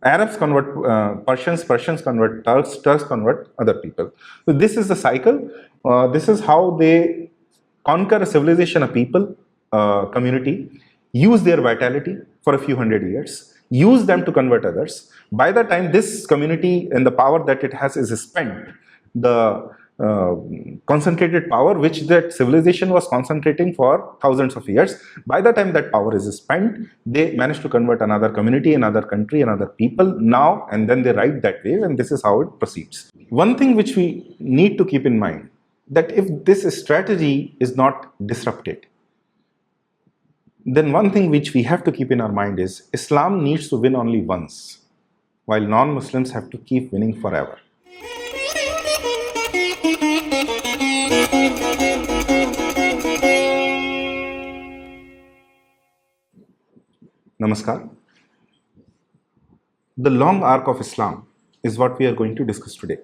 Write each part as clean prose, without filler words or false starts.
Arabs convert Persians, Persians convert Turks, Turks convert other people. So this is the cycle. This is how they conquer a civilization, a people, community, use their vitality for a few hundred years, use them to convert others. By the time this community and the power that it has is spent, the concentrated power which that civilization was concentrating for thousands of years, by the time that power is spent, they manage to convert another community, another country, another people now, and then they ride that wave, and this is how it proceeds. One thing which we need to keep in mind, that if this strategy is not disrupted, then one thing which we have to keep in our mind is Islam needs to win only once, while non-Muslims have to keep winning forever. Namaskar. The long arc of Islam is what we are going to discuss today.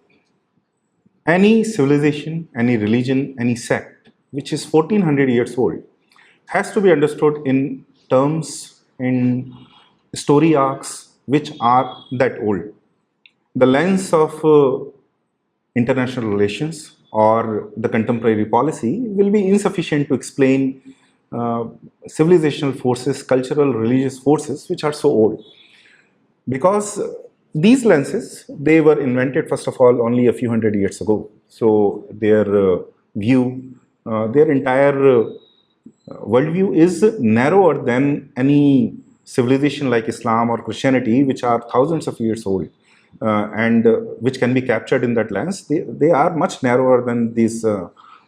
Any civilization, any religion, any sect which is 1400 years old has to be understood in terms, in story arcs which are that old. The lens of international relations or the contemporary policy will be insufficient to explain civilizational forces, cultural, religious forces which are so old. Because these lenses, they were invented first of all only a few hundred years ago. So their view, their entire worldview is narrower than any civilization like Islam or Christianity, which are thousands of years old and which can be captured in that lens. They are much narrower than these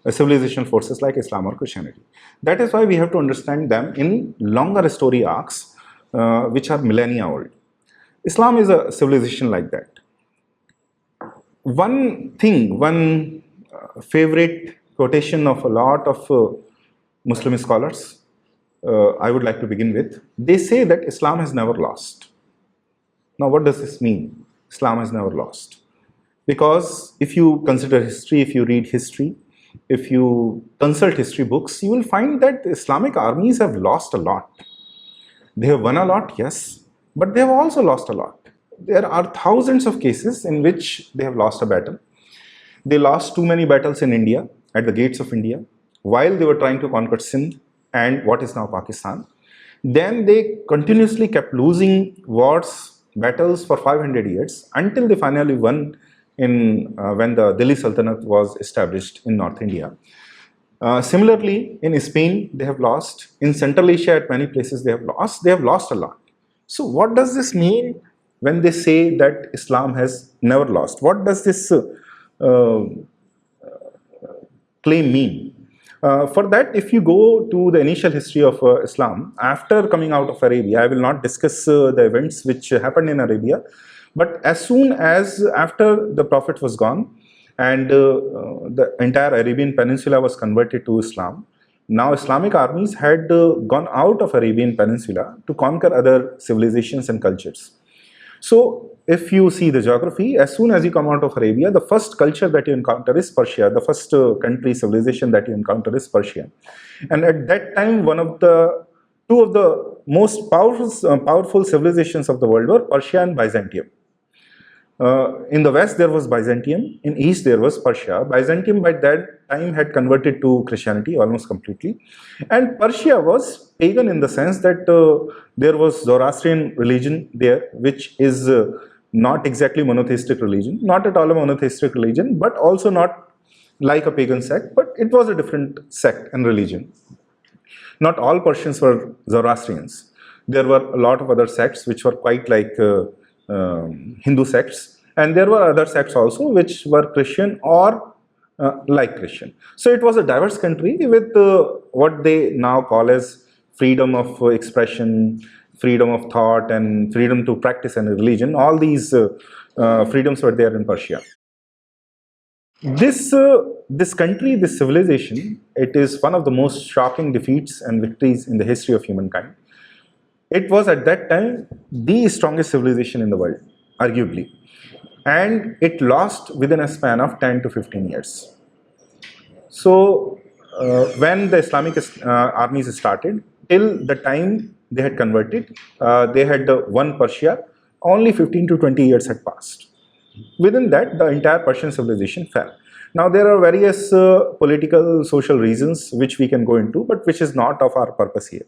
civilizational forces like Islam or Christianity. That is why we have to understand them in longer story arcs, which are millennia old. Islam is a civilization like that. One thing, one favorite quotation of a lot of Muslim scholars, I would like to begin with. They say that Islam has never lost. Now, what does this mean? Islam has never lost. Because if you consider history, if you read history, if you consult history books, you will find that Islamic armies have lost a lot. They have won a lot, yes, but they have also lost a lot. There are thousands of cases in which they have lost a battle. They lost too many battles in India, at the gates of India, while they were trying to conquer Sindh and what is now Pakistan. Then they continuously kept losing wars, battles for 500 years until they finally won when the Delhi Sultanate was established in North India. Similarly, in Spain, they have lost. In Central Asia, at many places, they have lost. They have lost a lot. So what does this mean when they say that Islam has never lost? What does this claim mean? For that, if you go to the initial history of Islam, after coming out of Arabia, I will not discuss the events which happened in Arabia, but as soon as after the Prophet was gone and the entire Arabian Peninsula was converted to Islam, now Islamic armies had gone out of Arabian Peninsula to conquer other civilizations and cultures. So if you see the geography, as soon as you come out of Arabia, the first culture that you encounter is Persia. The first country, civilization that you encounter is Persia. And at that time, two of the most powerful civilizations of the world were Persia and Byzantium. In the west, there was Byzantium. In east, there was Persia. Byzantium by that time had converted to Christianity almost completely. And Persia was pagan in the sense that there was Zoroastrian religion there, which is not exactly monotheistic religion, not at all a monotheistic religion, but also not like a pagan sect, but it was a different sect and religion. Not all Persians were Zoroastrians. There were a lot of other sects which were quite like Hindu sects, and there were other sects also which were Christian or like Christian. So it was a diverse country with what they now call as freedom of expression, freedom of thought, and freedom to practice any religion. All these freedoms were there in Persia. This country, this civilization, it is one of the most shocking defeats and victories in the history of humankind. It was at that time the strongest civilization in the world, arguably. And it lost within a span of 10 to 15 years. So when the Islamic armies started, till the time they had converted, they had won Persia, only 15 to 20 years had passed. Within that, the entire Persian civilization fell. Now, there are various political, social reasons which we can go into, but which is not of our purpose here.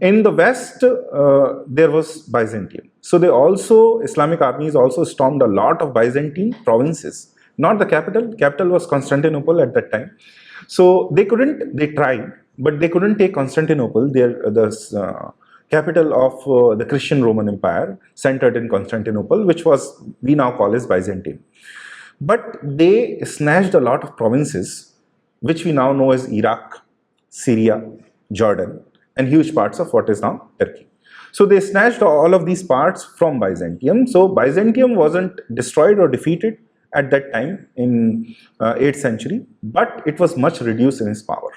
In the West, there was Byzantium. So Islamic armies also stormed a lot of Byzantine provinces. Not the capital. Capital was Constantinople at that time. So they tried, but they couldn't take Constantinople, the capital of the Christian Roman Empire, centered in Constantinople, which we now call as Byzantium. But they snatched a lot of provinces, which we now know as Iraq, Syria, Jordan, and huge parts of what is now Turkey. So they snatched all of these parts from Byzantium. So Byzantium wasn't destroyed or defeated at that time in 8th century, but it was much reduced in its power.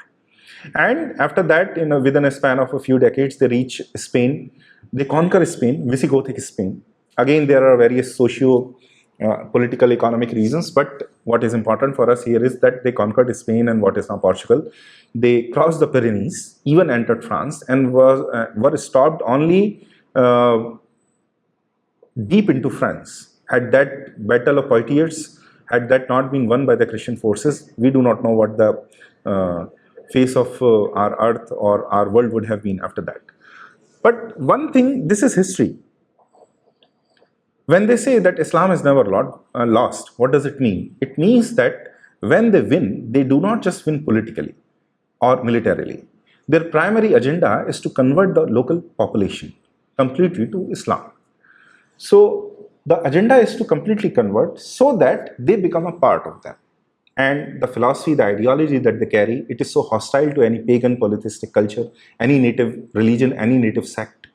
And after that, within a span of a few decades, they reach Spain. They conquer Spain, Visigothic Spain. Again, there are various political, economic reasons, but what is important for us here is that they conquered Spain and what is now Portugal. They crossed the Pyrenees, even entered France, and were stopped only deep into France. Had that Battle of Poitiers, had that not been won by the Christian forces, we do not know what the face of our earth or our world would have been after that. But one thing, this is history. When they say that Islam is never lost, what does it mean? It means that when they win, they do not just win politically or militarily. Their primary agenda is to convert the local population completely to Islam. So the agenda is to completely convert so that they become a part of them. And the philosophy, the ideology that they carry, it is so hostile to any pagan polytheistic culture, any native religion, any native sect,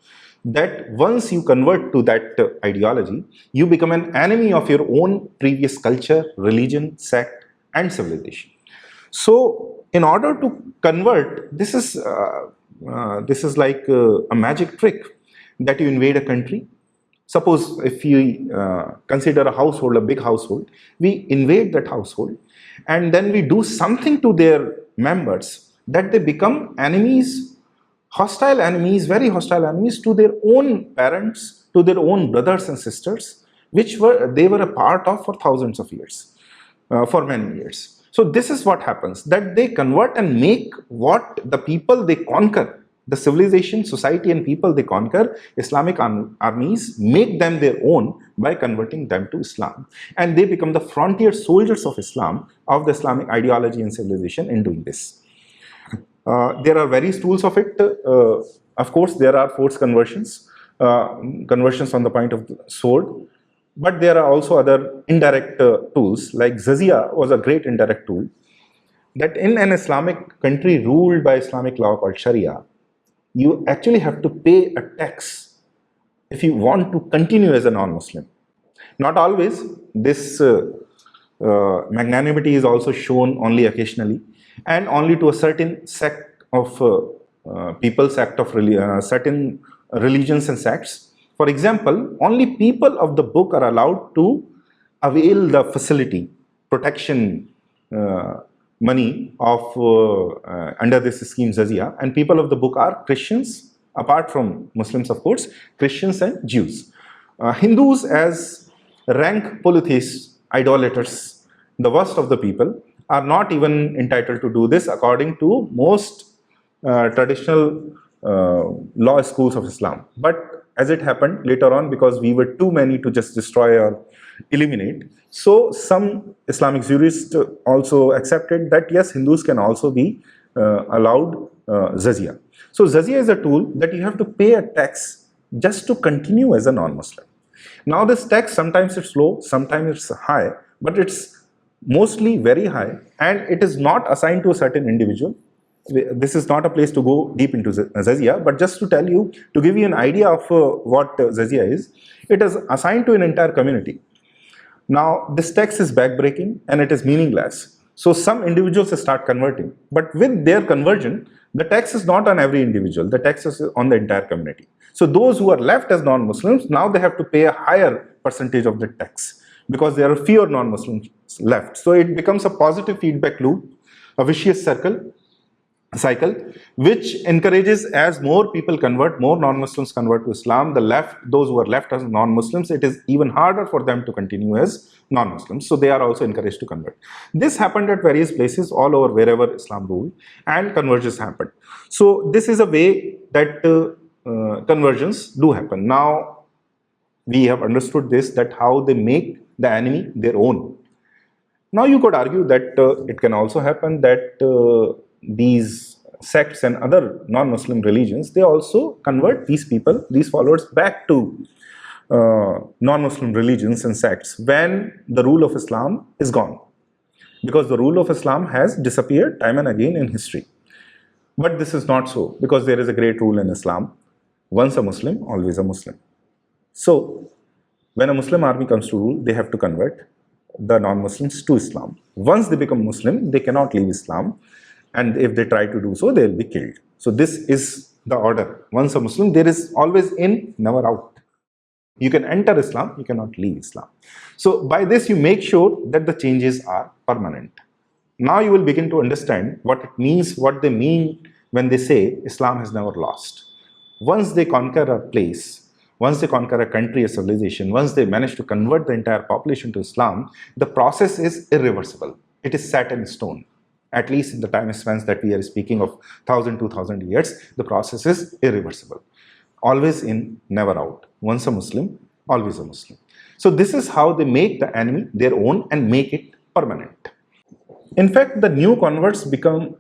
that once you convert to that ideology, you become an enemy of your own previous culture, religion, sect, and civilization. So in order to convert, this is like a magic trick, that you invade a country. Suppose if you consider a household, a big household, we invade that household, and then we do something to their members that they become enemies, hostile enemies, very hostile enemies to their own parents, to their own brothers and sisters, which they were a part of for thousands of years, for many years. So this is what happens, that they convert and make what the people they conquer, the civilization, society and people they conquer, Islamic armies, make them their own by converting them to Islam. And they become the frontier soldiers of Islam, of the Islamic ideology and civilization in doing this. There are various tools of it. Of course, there are forced conversions, conversions on the point of the sword. But there are also other indirect tools, like Jizya was a great indirect tool, that in an Islamic country ruled by Islamic law called Sharia, you actually have to pay a tax if you want to continue as a non-Muslim. Not always. This magnanimity is also shown only occasionally, and only to a certain sect of people, certain religions and sects. For example, only people of the book are allowed to avail the facility, protection money of under this scheme Jizya, and people of the book are Christians, apart from Muslims of course, Christians and Jews. Hindus as rank polytheists, idolaters, the worst of the people, are not even entitled to do this according to most traditional law schools of Islam. But as it happened later on, because we were too many to just destroy or eliminate, so some Islamic jurists also accepted that yes, Hindus can also be allowed Jizya. So Jizya is a tool that you have to pay a tax just to continue as a non-Muslim. Now this tax, sometimes it's low, sometimes it's high, but it's mostly very high, and it is not assigned to a certain individual. This is not a place to go deep into Jizya, but just to tell you, to give you an idea of what Jizya is, it is assigned to an entire community. Now, this tax is backbreaking and it is meaningless. So some individuals start converting, but with their conversion, the tax is not on every individual, the tax is on the entire community. So those who are left as non-Muslims, now they have to pay a higher percentage of the tax because there are fewer non-Muslims left. So it becomes a positive feedback loop, a vicious circle. cycle, which encourages as more people convert, more non-Muslims convert to Islam, the left, those who are left as non-Muslims, it is even harder for them to continue as non-Muslims. So they are also encouraged to convert. This happened at various places all over wherever Islam ruled, and conversions happened. So this is a way that conversions do happen. Now we have understood this, that how they make the enemy their own. Now you could argue that it can also happen that these sects and other non-Muslim religions, they also convert these people, these followers, back to non-Muslim religions and sects when the rule of Islam is gone. Because the rule of Islam has disappeared time and again in history. But this is not so, because there is a great rule in Islam: once a Muslim, always a Muslim. So when a Muslim army comes to rule, they have to convert the non-Muslims to Islam. Once they become Muslim, they cannot leave Islam, and if they try to do so, they will be killed. So this is the order. Once a Muslim, there is always in, never out. You can enter Islam, you cannot leave Islam. So by this, you make sure that the changes are permanent. Now you will begin to understand what it means, what they mean when they say Islam has never lost. Once they conquer a place, once they conquer a country, a civilization, once they manage to convert the entire population to Islam, the process is irreversible. It is set in stone. At least in the time spans that we are speaking of 1,000, 2,000 years, the process is irreversible. Always in, never out. Once a Muslim, always a Muslim. So this is how they make the enemy their own and make it permanent. In fact, the new converts become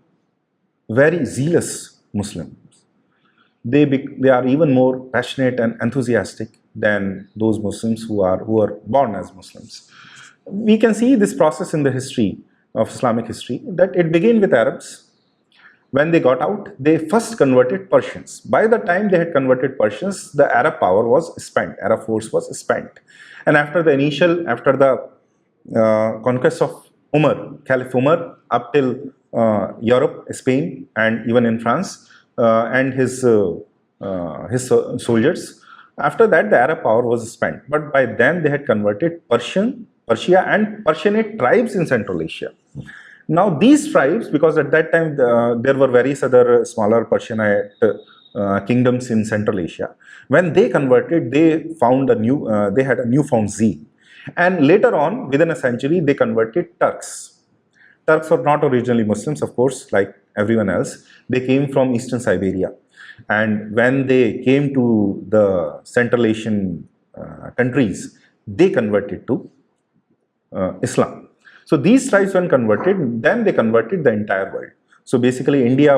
very zealous Muslims. They are even more passionate and enthusiastic than those Muslims who are born as Muslims. We can see this process in the history of Islamic history, that it began with Arabs. When they got out, they first converted Persians. By the time they had converted Persians, the Arab power was spent, Arab force was spent. And after the conquest of Umar, Caliph Umar, up till Europe, Spain, and even in France, and his soldiers, after that the Arab power was spent. But by then they had converted Persia and Persianate tribes in Central Asia. Now these tribes, because at that time there were various other smaller Persianate kingdoms in Central Asia, when they converted, they found they had a newfound zeal. And later on, within a century, they converted Turks. Turks were not originally Muslims, of course, like everyone else. They came from Eastern Siberia. And when they came to the Central Asian countries, they converted to Islam. So these tribes, when converted, then they converted the entire world. So basically, India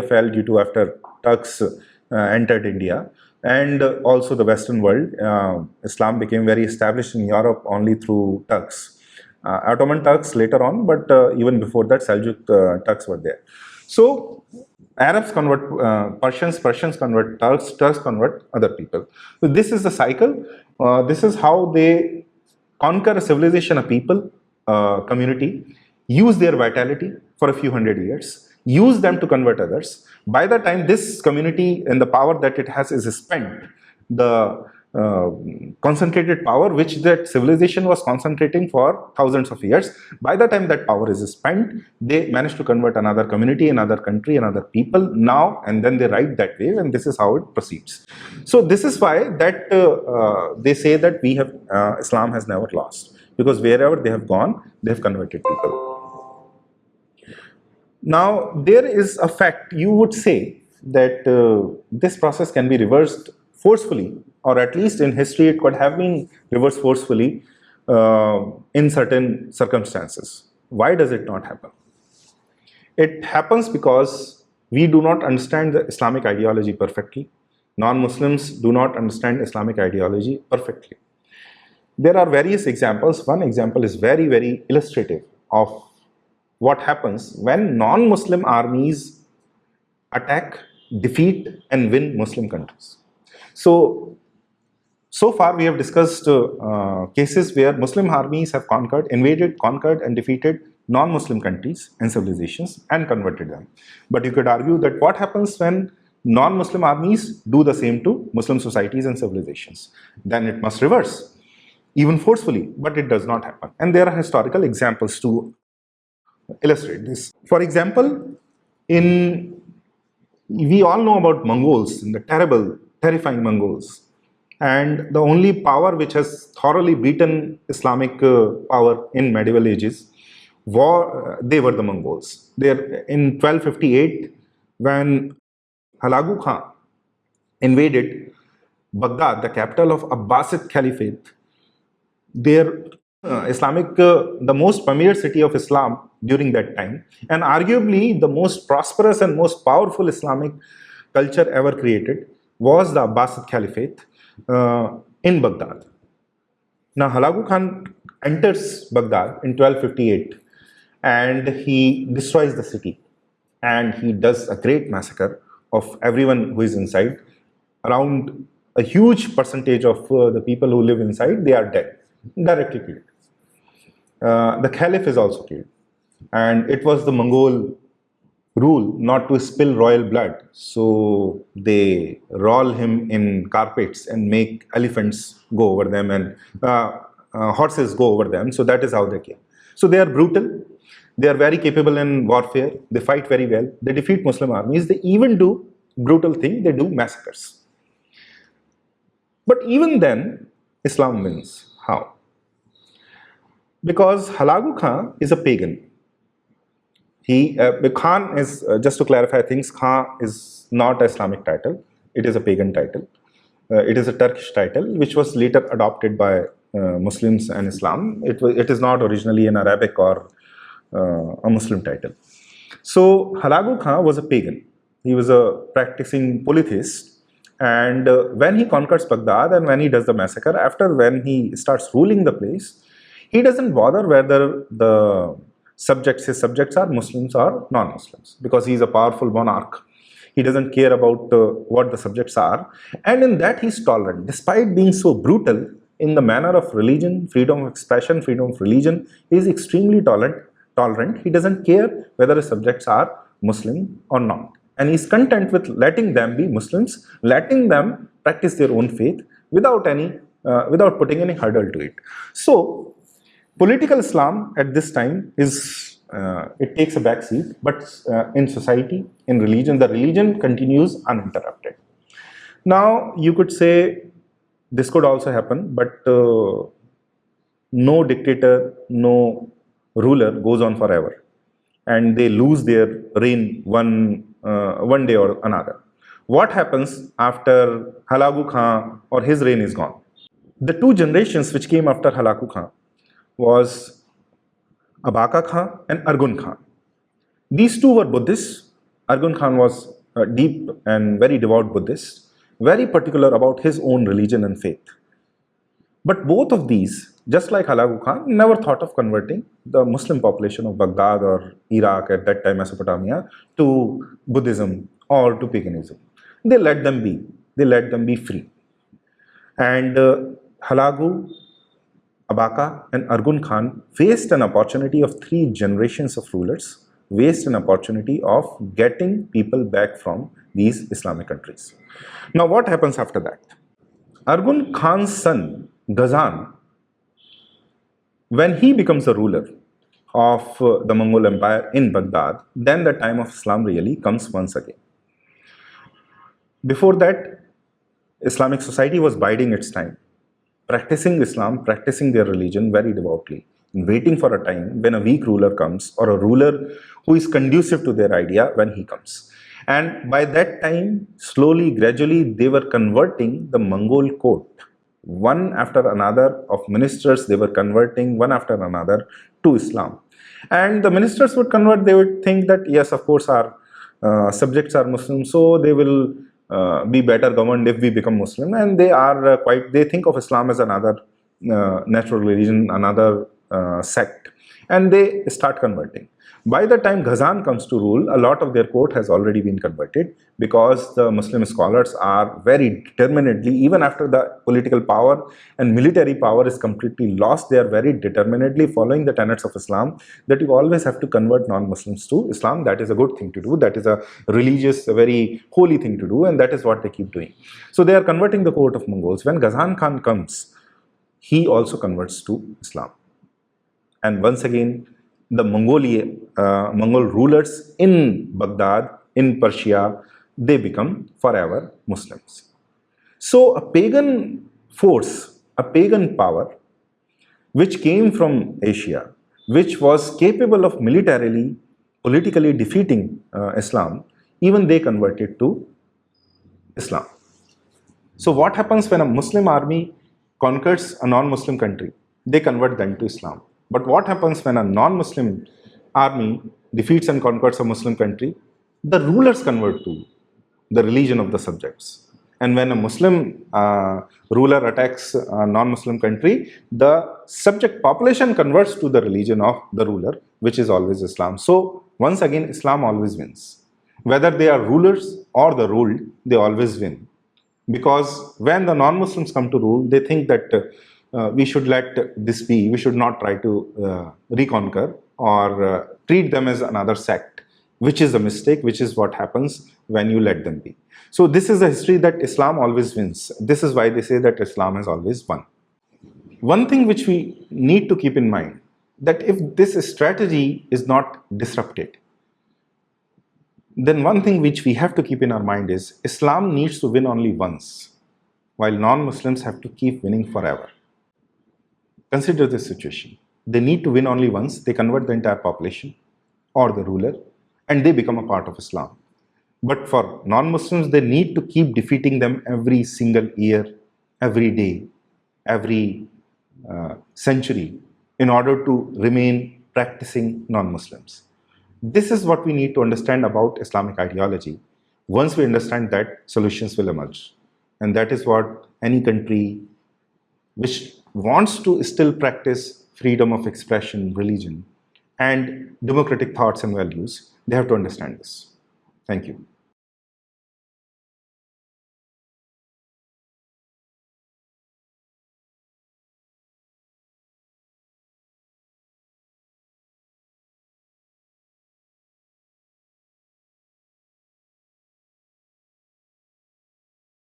fell due to after Turks entered India, and also the Western world. Islam became very established in Europe only through Turks. Ottoman Turks later on, but even before that, Seljuk Turks were there. So Arabs convert Persians, Persians convert Turks, Turks convert other people. So this is the cycle. This is how they conquer a civilization, a people, community, use their vitality for a few hundred years, use them to convert others. By the time this community and the power that it has is spent, the concentrated power which that civilization was concentrating for thousands of years, by the time that power is spent, they manage to convert another community, another country, another people now, and then they ride that wave, and this is how it proceeds. So this is why that they say that we have Islam has never lost, because wherever they have gone, they have converted people. Now there is a fact, you would say that this process can be reversed forcefully, or at least in history it could have been reversed forcefully in certain circumstances. Why does it not happen? It happens because we do not understand the Islamic ideology perfectly. Non-Muslims do not understand Islamic ideology perfectly. There are various examples. One example is very, very illustrative of what happens when non-Muslim armies attack, defeat, and win Muslim countries. So far we have discussed cases where Muslim armies have invaded, conquered, and defeated non-Muslim countries and civilizations and converted them. But you could argue that what happens when non-Muslim armies do the same to Muslim societies and civilizations? Then it must reverse, even forcefully, but it does not happen. And there are historical examples to illustrate this. For example, In We all know about Mongols, the terrible, terrifying Mongols. And the only power which has thoroughly beaten Islamic power in medieval ages, they were the Mongols. In 1258, when Hulagu Khan invaded Baghdad, the capital of Abbasid Caliphate, their the most premier city of Islam during that time, and arguably the most prosperous and most powerful Islamic culture ever created, was the Abbasid Caliphate in Baghdad. Now, Hulagu Khan enters Baghdad in 1258 and he destroys the city, and he does a great massacre of everyone who is inside. Around a huge percentage of the people who live inside, they are dead, directly killed. The Caliph is also killed, and it was the Mongol rule not to spill royal blood, so they roll him in carpets and make elephants go over them, and horses go over them. So that is how they kill. So they are brutal. They are very capable in warfare. They fight very well. They defeat Muslim armies. They even do brutal thing. They do massacres. But even then, Islam wins. How? Because Hulagu Khan is a pagan. Khan is, just to clarify things, Khan is not an Islamic title. It is a pagan title. It is a Turkish title, which was later adopted by Muslims and Islam. It is not originally an Arabic or a Muslim title. So Hulagu Khan was a pagan. He was a practicing polytheist. And when he conquers Baghdad and when he does the massacre, when he starts ruling the place, he doesn't bother whether his subjects are Muslims or non-Muslims, because he is a powerful monarch. He doesn't care about what the subjects are. And in that, he's tolerant. Despite being so brutal in the manner of religion, freedom of expression, freedom of religion, he is extremely tolerant. He doesn't care whether his subjects are Muslim or not. And he's content with letting them be Muslims, letting them practice their own faith without putting any hurdle to it. So, political Islam at this time it takes a back seat, but in society, in religion, the religion continues uninterrupted. Now, you could say this could also happen, but no dictator, no ruler goes on forever, and they lose their reign one day or another. What happens after Hulagu Khan or his reign is gone? The two generations which came after Hulagu Khan was Abaka Khan and Argun Khan. These two were Buddhists. Argun Khan was a deep and very devout Buddhist, very particular about his own religion and faith. But both of these, just like Hulagu Khan, never thought of converting the Muslim population of Baghdad or Iraq, at that time Mesopotamia, to Buddhism or to paganism. They let them be. They let them be free. And Hulagu, Abaka and Argun Khan faced an opportunity of 3 generations of rulers, faced an opportunity of getting people back from these Islamic countries. Now what happens after that? Argun Khan's son, Ghazan, when he becomes the ruler of the Mongol Empire in Baghdad, then the time of Islam really comes once again. Before that, Islamic society was biding its time, practicing Islam, practicing their religion very devoutly, waiting for a time when a weak ruler comes, or a ruler who is conducive to their idea when he comes. And by that time, slowly, gradually, they were converting the Mongol court. One after another of ministers, they were converting one after another to Islam. And the ministers would convert, they would think that, yes, of course, our subjects are Muslim, so they will be better governed if we become Muslim. And they are they think of Islam as another natural religion, another sect, and they start converting. By the time Ghazan comes to rule, a lot of their court has already been converted, because the Muslim scholars are very determinedly, even after the political power and military power is completely lost, they are very determinedly following the tenets of Islam, that you always have to convert non-Muslims to Islam. That is a good thing to do. That is a religious, a very holy thing to do, and that is what they keep doing. So they are converting the court of Mongols. When Ghazan Khan comes, he also converts to Islam. And once again, the Mongol rulers in Baghdad, in Persia, they become forever Muslims. So a pagan force, a pagan power, which came from Asia, which was capable of militarily, politically defeating Islam, even they converted to Islam. So what happens when a Muslim army conquers a non-Muslim country? They convert them to Islam. But what happens when a non-Muslim army defeats and conquers a Muslim country? The rulers convert to the religion of the subjects. And when a Muslim ruler attacks a non-Muslim country, the subject population converts to the religion of the ruler, which is always Islam. So once again, Islam always wins. Whether they are rulers or the ruled, they always win. Because when the non-Muslims come to rule, they think that we should let this be, we should not try to reconquer or treat them as another sect, which is a mistake, which is what happens when you let them be. So this is a history that Islam always wins. This is why they say that Islam has always won. One thing which we need to keep in mind, that if this strategy is not disrupted, then one thing which we have to keep in our mind is Islam needs to win only once, while non-Muslims have to keep winning forever. Consider this situation. They need to win only once, they convert the entire population or the ruler, and they become a part of Islam. But for non-Muslims, they need to keep defeating them every single year, every day, every century, in order to remain practicing non-Muslims. This is what we need to understand about Islamic ideology. Once we understand that, solutions will emerge. And that is what any country which wants to still practice freedom of expression, religion, and democratic thoughts and values, they have to understand this. Thank you.